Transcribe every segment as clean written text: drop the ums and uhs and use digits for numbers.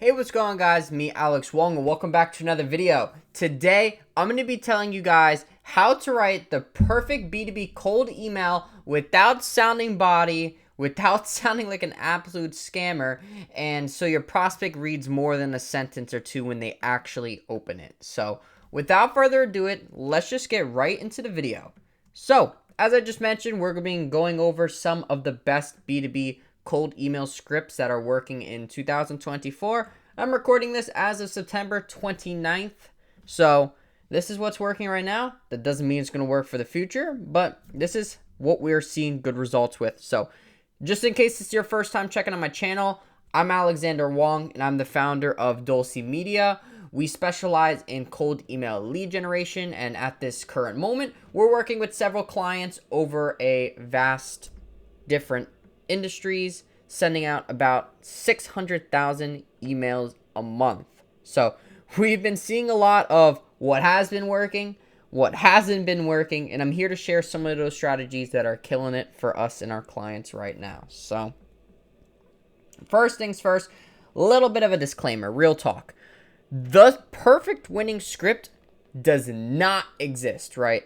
Hey, what's going on, guys? Me, Alex Woung, and welcome back to another video. Today, I'm going to be telling you guys how to write the perfect B2B cold email without sounding bawdy, without sounding like an absolute scammer, and so your prospect reads more than a sentence or two when they actually open it. So, without further ado, let's just get right into the video. So, as I just mentioned, we're going to be going over some of the best B2B cold email scripts that are working in 2024. I'm recording this as of September 29th. So this is what's working right now. That doesn't mean it's going to work for the future, but this is what we're seeing good results with. So just in case it's your first time checking out my channel, I'm Alexander Woung, and I'm the founder of Dulce Media. We specialize in cold email lead generation, and at this current moment, we're working with several clients over a vast different industries, sending out about 600,000 emails a month. So we've been seeing a lot of what has been working, what hasn't been working, and I'm here to share some of those strategies that are killing it for us and our clients right now. So first things first, a little bit of a disclaimer, real talk. The perfect winning script does not exist, right?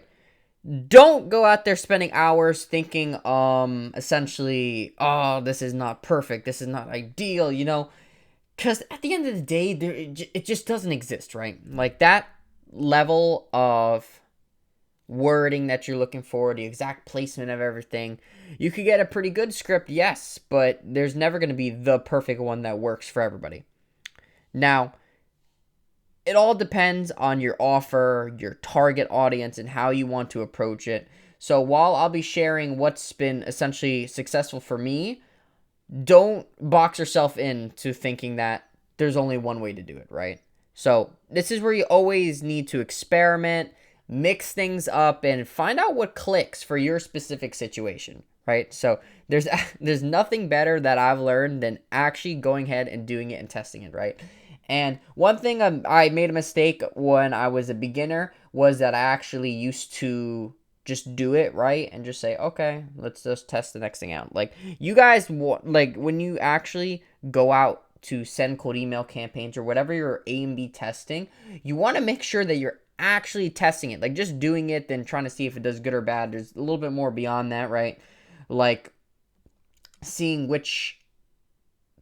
Don't go out there spending hours thinking, essentially, oh, this is not perfect, this is not ideal, because at the end of the day, it just doesn't exist, right? Like that level of wording that you're looking for, the exact placement of everything, you could get a pretty good script, yes, but there's never going to be the perfect one that works for everybody. Now, it all depends on your offer, your target audience, and how you want to approach it. So while I'll be sharing what's been essentially successful for me, don't box yourself into thinking that there's only one way to do it, right? So this is where you always need to experiment, mix things up, and find out what clicks for your specific situation, right? So there's nothing better that I've learned than actually going ahead and doing it and testing it, right? And one thing I made a mistake when I was a beginner was that I actually used to just do it, right? And just say, okay, let's just test the next thing out. Like, you guys, like, when you actually go out to send cold email campaigns or whatever you're A and B testing, you want to make sure that you're actually testing it. Like, just doing it, then trying to see if it does good or bad. There's a little bit more beyond that, right? Like, seeing which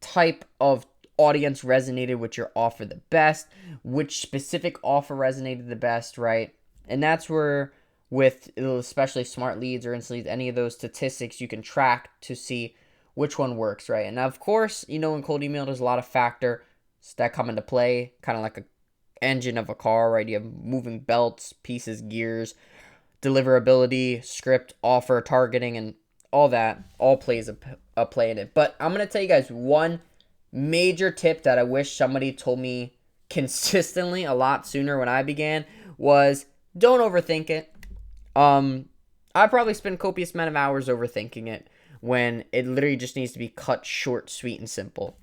type of audience resonated with your offer the best, which specific offer resonated the best, right? And that's where, with especially smart leads or instant leads, any of those statistics you can track to see which one works, right? And of course, in cold email, there's a lot of factors that come into play, kind of like a engine of a car, right? You have moving belts, pieces, gears, deliverability, script, offer, targeting, and all that all plays a play in it. But I'm going to tell you guys one major tip that I wish somebody told me consistently a lot sooner when I began was don't overthink it. I probably spent copious amount of hours overthinking it when it literally just needs to be cut short, sweet, and simple.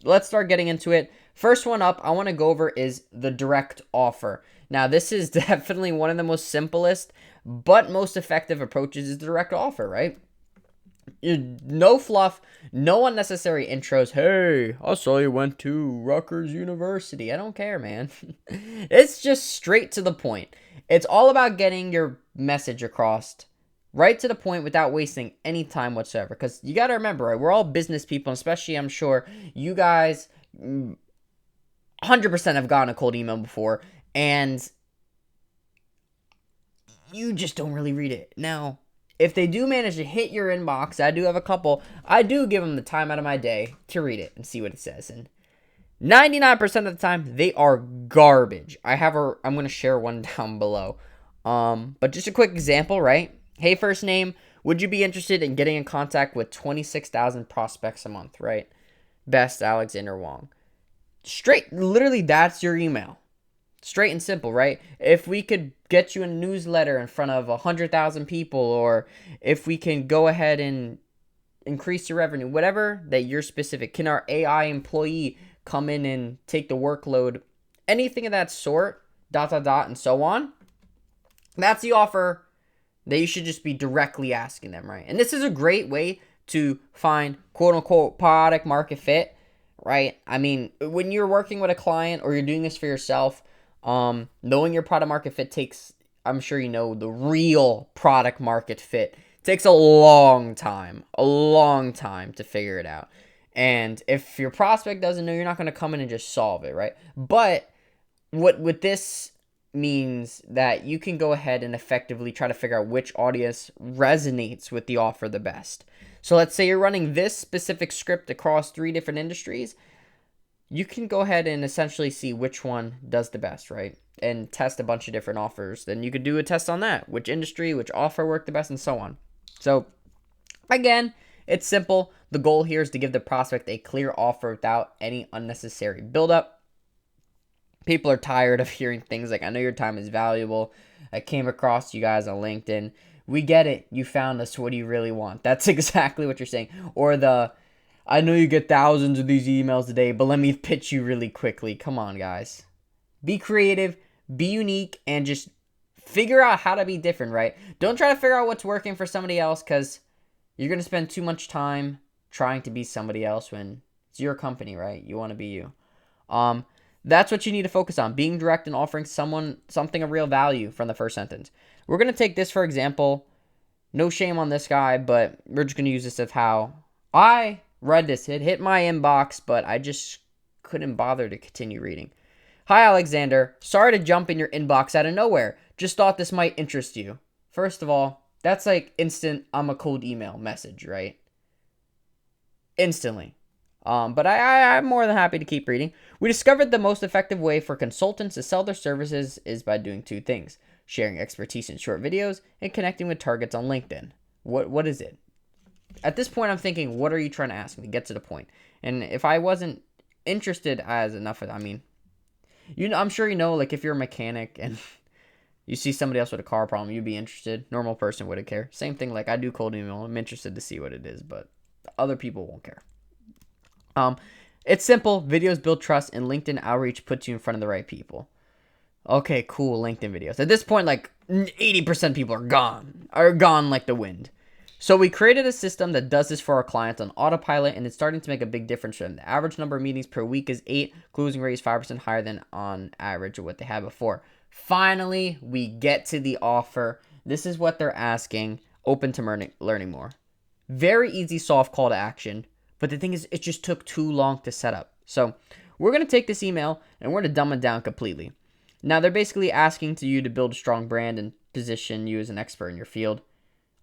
Let's start getting into it. First one up I want to go over is the direct offer. Now, this is definitely one of the most simplest but most effective approaches is the direct offer, right? No fluff, no unnecessary intros. Hey, I saw you went to Rutgers University. I don't care, man. It's just straight to the point. It's all about getting your message across right to the point without wasting any time whatsoever. Because you got to remember, right, we're all business people, and especially I'm sure you guys 100% have gotten a cold email before, and you just don't really read it. Now, if they do manage to hit your inbox, I do have a couple, I do give them the time out of my day to read it and see what it says. And 99% of the time, they are garbage. I'm going to share one down below. But just a quick example, right? Hey, first name, would you be interested in getting in contact with 26,000 prospects a month, right? Best, Alexander Woung. Straight, literally, that's your email. Straight and simple, right? If we could get you a newsletter in front of 100,000 people, or if we can go ahead and increase your revenue, whatever that you're specific, can our AI employee come in and take the workload, anything of that sort, ... and so on. That's the offer that you should just be directly asking them, right? And this is a great way to find quote unquote product market fit, right? I mean, when you're working with a client or you're doing this for yourself, knowing your product market fit takes, I'm sure you know, the real product market fit takes a long time to figure it out. And if your prospect doesn't know, you're not going to come in and just solve it, right? But what this means that you can go ahead and effectively try to figure out which audience resonates with the offer the best. So let's say you're running this specific script across 3 different industries. You can go ahead and essentially see which one does the best, right? And test a bunch of different offers. Then you could do a test on that. Which industry, which offer worked the best, and so on. So again, it's simple. The goal here is to give the prospect a clear offer without any unnecessary buildup. People are tired of hearing things like, I know your time is valuable. I came across you guys on LinkedIn. We get it. You found us. What do you really want? That's exactly what you're saying. Or I know you get thousands of these emails a day, but let me pitch you really quickly. Come on, guys. Be creative, be unique, and just figure out how to be different, right? Don't try to figure out what's working for somebody else, because you're going to spend too much time trying to be somebody else when it's your company, right? You want to be you. That's what you need to focus on, being direct and offering someone something of real value from the first sentence. We're going to take this for example. No shame on this guy, but we're just going to use this as how I read this. It hit my inbox, but I just couldn't bother to continue reading. Hi, Alexander. Sorry to jump in your inbox out of nowhere. Just thought this might interest you. First of all, that's like instant I'm a cold email message, right? Instantly. But I'm more than happy to keep reading. We discovered the most effective way for consultants to sell their services is by doing 2 things: sharing expertise in short videos and connecting with targets on LinkedIn. What is it? At this point, I'm thinking, what are you trying to ask me? Get to the point. And if I wasn't interested as enough of, I mean, I'm sure you know, like if you're a mechanic and you see somebody else with a car problem, you'd be interested. Normal person wouldn't care. Same thing, like I do cold email. I'm interested to see what it is, but other people won't care. It's simple. Videos build trust, and LinkedIn outreach puts you in front of the right people. Okay, cool. LinkedIn videos. At this point, like 80% of people are gone like the wind. So we created a system that does this for our clients on autopilot, and it's starting to make a big difference for them. The average number of meetings per week is 8. Closing rate is 5% higher than on average of what they had before. Finally, we get to the offer. This is what they're asking. Open to learning more. Very easy, soft call to action. But the thing is, it just took too long to set up. So we're going to take this email and we're going to dumb it down completely. Now, they're basically asking you to build a strong brand and position you as an expert in your field.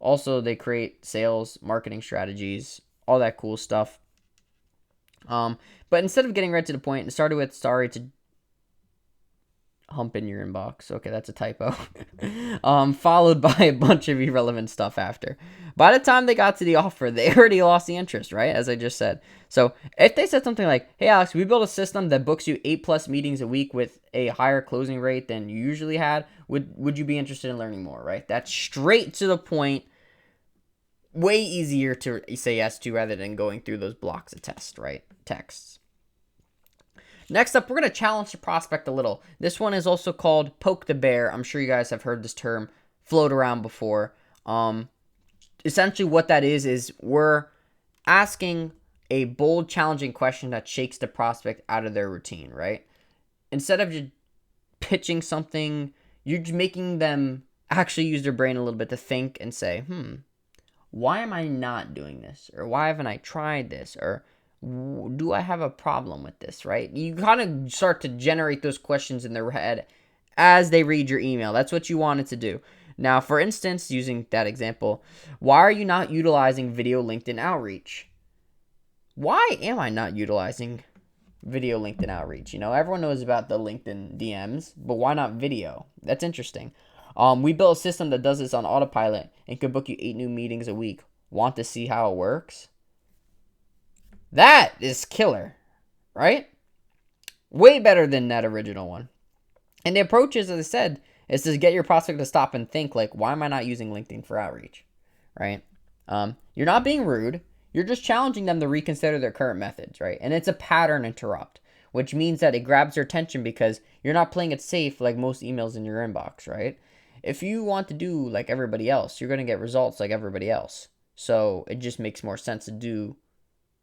Also, they create sales, marketing strategies, all that cool stuff. But instead of getting right to the point, it started with sorry to hump in your inbox. Okay, that's a typo. Followed by a bunch of irrelevant stuff after. By the time they got to the offer, they already lost the interest, right? As I just said. So if they said something like, hey, Alex, we built a system that books you 8+ meetings a week with a higher closing rate than you usually had, would you be interested in learning more, right? That's straight to the point. Way easier to say yes to rather than going through those blocks of texts. Next up, we're going to challenge the prospect a little. This one is also called poke the bear. I'm sure you guys have heard this term float around before. Essentially what that is we're asking a bold, challenging question that shakes the prospect out of their routine, right? Instead of just pitching something, you're just making them actually use their brain a little bit to think and say, why am I not doing this? Or why haven't I tried this? Or do I have a problem with this, right? You kind of start to generate those questions in their head as they read your email. That's what you want it to do. Now, for instance, using that example, why are you not utilizing video LinkedIn outreach? Why am I not utilizing video LinkedIn outreach? You know, everyone knows about the LinkedIn DMs, but why not video? That's interesting. We built a system that does this on autopilot and could book you 8 new meetings a week. Want to see how it works? That is killer, right? Way better than that original one. And the approach is, as I said, is to get your prospect to stop and think, like, why am I not using LinkedIn for outreach, right? You're not being rude. You're just challenging them to reconsider their current methods, right? And it's a pattern interrupt, which means that it grabs their attention because you're not playing it safe like most emails in your inbox, right? If you want to do like everybody else, you're going to get results like everybody else. So it just makes more sense to do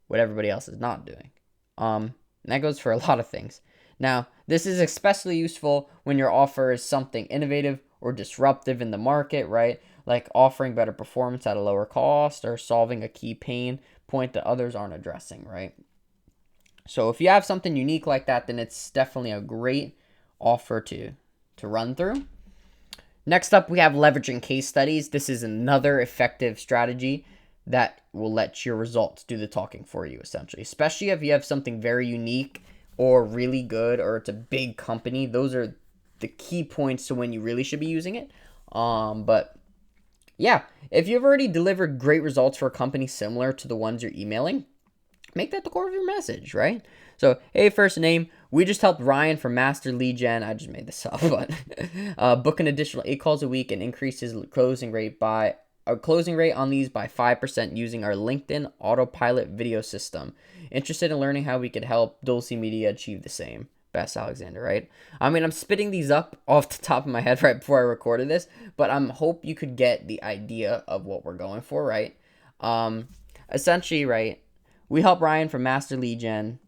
what everybody else is not doing. And that goes for a lot of things. Now, this is especially useful when your offer is something innovative or disruptive in the market, right? Like offering better performance at a lower cost or solving a key pain point that others aren't addressing, right? So if you have something unique like that, then it's definitely a great offer to run through. Next up, we have leveraging case studies. This is another effective strategy that will let your results do the talking for you, essentially, especially if you have something very unique or really good or it's a big company. Those are the key points to when you really should be using it. But yeah, if you've already delivered great results for a company similar to the ones you're emailing, make that the core of your message, right? So, hey, first name, we just helped Ryan from Master Lead Gen. I just made this up, but book an additional 8 calls a week and increase his closing rate on these by 5% using our LinkedIn autopilot video system. Interested in learning how we could help Dulce Media achieve the same? Best Alexander, right? I mean, I'm spitting these up off the top of my head right before I recorded this, but I hope you could get the idea of what we're going for, right? Essentially, right, we help Ryan from Master Lead Gen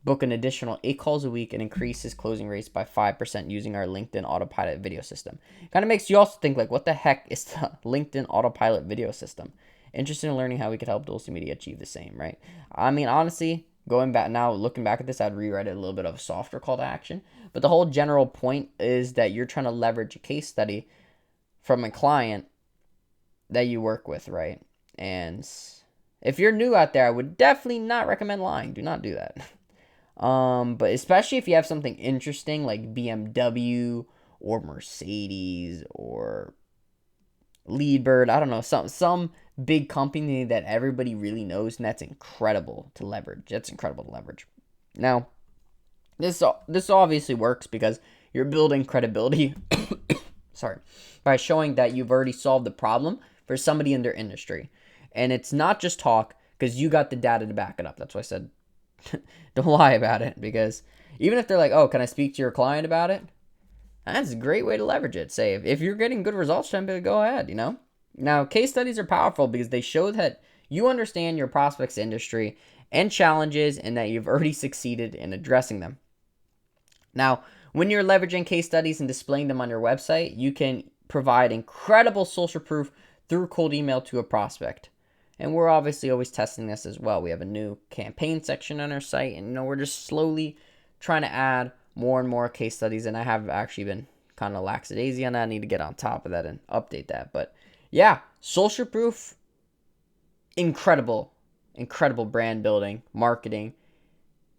book an additional 8 calls a week and increase his closing rates by 5% using our LinkedIn autopilot video system. Kind of makes you also think, like, what the heck is the LinkedIn autopilot video system? Interested in learning how we could help Dulce Media achieve the same, right? I mean, honestly, looking back at this, I'd rewrite it a little bit of a softer call to action. But the whole general point is that you're trying to leverage a case study from a client that you work with, right? And if you're new out there, I would definitely not recommend lying. Do not do that. But especially if you have something interesting like BMW or Mercedes or Leadbird, I don't know, some big company that everybody really knows, and that's incredible to leverage. Now, this obviously works because you're building credibility sorry, by showing that you've already solved the problem for somebody in their industry. And it's not just talk, because you got the data to back it up. That's why I said don't lie about it, because even if they're like, oh, can I speak to your client about it? That's a great way to leverage it. Say, if you're getting good results, then go ahead, Now, case studies are powerful because they show that you understand your prospect's industry and challenges and that you've already succeeded in addressing them. Now, when you're leveraging case studies and displaying them on your website, you can provide incredible social proof through cold email to a prospect. And we're obviously always testing this as well. We have a new campaign section on our site, and we're just slowly trying to add more and more case studies. And I have actually been kind of lackadaisy on that. I need to get on top of that and update that. But yeah, social proof, incredible brand building, marketing.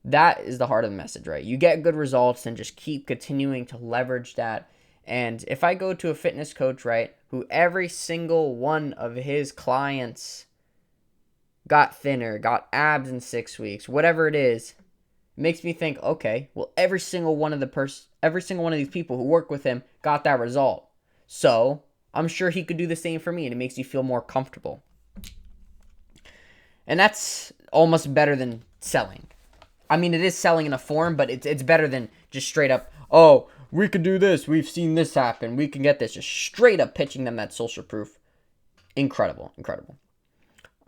That is the heart of the message, right? You get good results and just keep continuing to leverage that. And if I go to a fitness coach, right, who every single one of his clients got thinner, got abs in 6 weeks, whatever it is, it makes me think, okay, well, every single one of these people who work with him got that result. So I'm sure he could do the same for me, and it makes you feel more comfortable. And that's almost better than selling. I mean, it is selling in a form, but it's better than just straight up, oh, we can do this, we've seen this happen, we can get this. Just straight up pitching them that social proof. Incredible.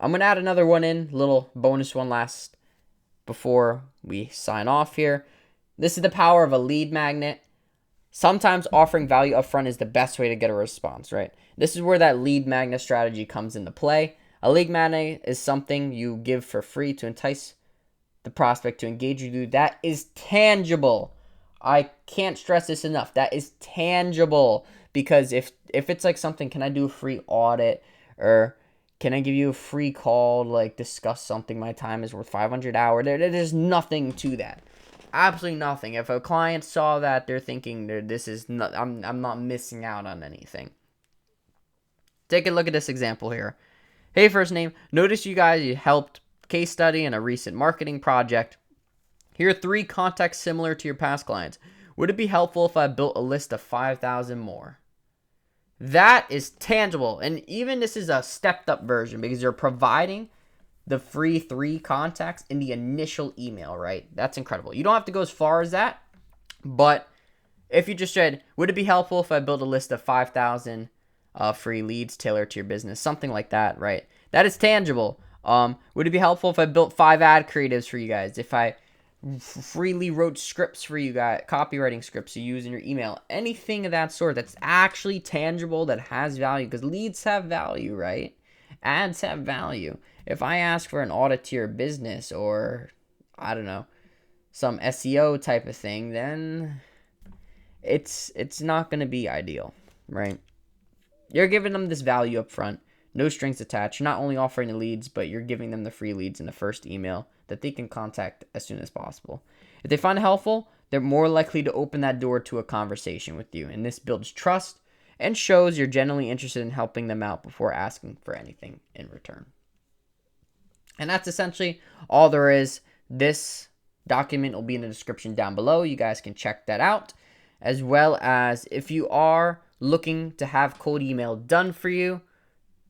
I'm going to add another one in, little bonus one last before we sign off here. This is the power of a lead magnet. Sometimes offering value upfront is the best way to get a response, right? This is where that lead magnet strategy comes into play. A lead magnet is something you give for free to entice the prospect to engage you. That is tangible. I can't stress this enough. That is tangible, because if it's like something, can I do a free audit, or can I give you a free call to like discuss something? My time is worth 500 hours. There's nothing to that. Absolutely nothing. If a client saw that, they're thinking this is not. I'm not missing out on anything. Take a look at this example here. Hey, first name. Notice you helped case study in a recent marketing project. Here are 3 contacts similar to your past clients. Would it be helpful if I built a list of 5,000 more? That is tangible. And even this is a stepped up version, because you're providing the free 3 contacts in the initial email, right? That's incredible. You don't have to go as far as that, but if you just said, would it be helpful if I built a list of 5,000 free leads tailored to your business? Something like that, right? That is tangible. Would it be helpful if I built 5 ad creatives for you guys? If I freely wrote scripts for you guys, copywriting scripts you use in your email, anything of that sort that's actually tangible, that has value, because leads have value, right? Ads have value. If I ask for an audit to your business, or I don't know, some SEO type of thing, then it's not going to be ideal, right? You're giving them this value up front, no strings attached. You're not only offering the leads, but you're giving them the free leads in the first email that they can contact as soon as possible. If they find it helpful, they're more likely to open that door to a conversation with you, and this builds trust and shows you're genuinely interested in helping them out before asking for anything in return. And that's essentially all there is. This document will be in the description down below. You guys can check that out, as well as if you are looking to have cold email done for you,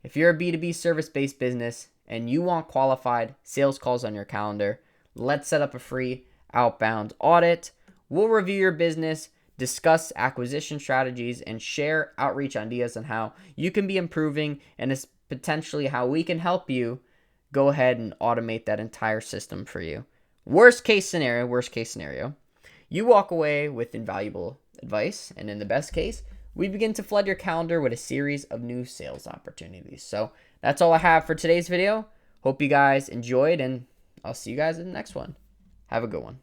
if you're a B2B service-based business and you want qualified sales calls on your calendar, let's set up a free outbound audit. We'll review your business, discuss acquisition strategies, and share outreach ideas on how you can be improving, and it's potentially how we can help you go ahead and automate that entire system for you. Worst case scenario, you walk away with invaluable advice, and in the best case, we begin to flood your calendar with a series of new sales opportunities. So that's all I have for today's video. Hope you guys enjoyed, and I'll see you guys in the next one. Have a good one.